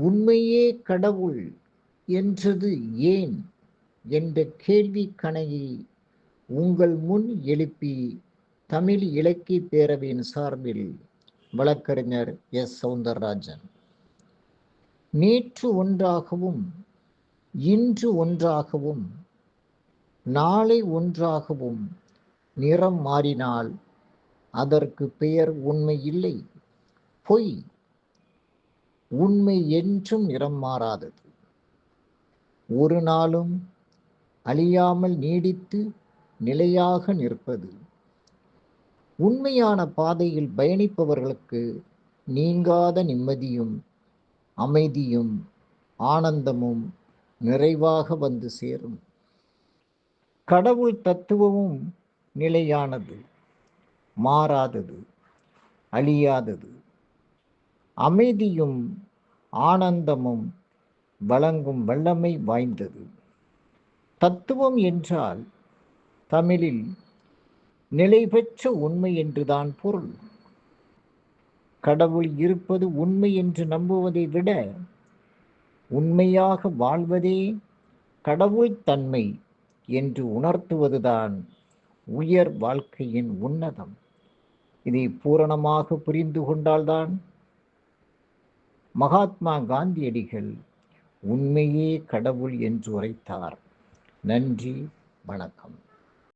உண்மையே கடவுள் என்றது ஏன் என்ற கேள்வி கணையை உங்கள் முன் எழுப்பி தமிழ் இலக்கிய பேரவையின் சார்பில் வழக்கறிஞர் எஸ். சௌந்தரராஜன். நேற்று ஒன்றாகவும் இன்று ஒன்றாகவும் நாளை ஒன்றாகவும் நிறம் மாறினால் அதற்கு பெயர் உண்மை இல்லை, பொய். உண்மை என்றும் நிறம் மாறாதது, ஒரு நாளும் அழியாமல் நீடித்து நிலையாக நிற்பது. உண்மையான பாதையில் பயணிப்பவர்களுக்கு நீங்காத நிம்மதியும் அமைதியும் ஆனந்தமும் நிறைவாக வந்து சேரும். கடவுள் தத்துவமும் நிலையானது, மாறாதது, அழியாதது. அமைதியும் ஆனந்தமும் வழங்கும் வல்லமை வாய்ந்தது. தத்துவம் என்றால் தமிழில் நிலை பெற்ற உண்மை என்றுதான் பொருள். கடவுள் இருப்பது உண்மை என்று நம்புவதை விட உண்மையாக வாழ்வதே கடவுள் தன்மை என்று உணர்த்துவதுதான் உயர் வாழ்க்கையின் உன்னதம். இதை பூரணமாக புரிந்து கொண்டால்தான் மகாத்மா காந்தியடிகள் உண்மையே கடவுள் என்று உரைத்தார். நன்றி, வணக்கம்.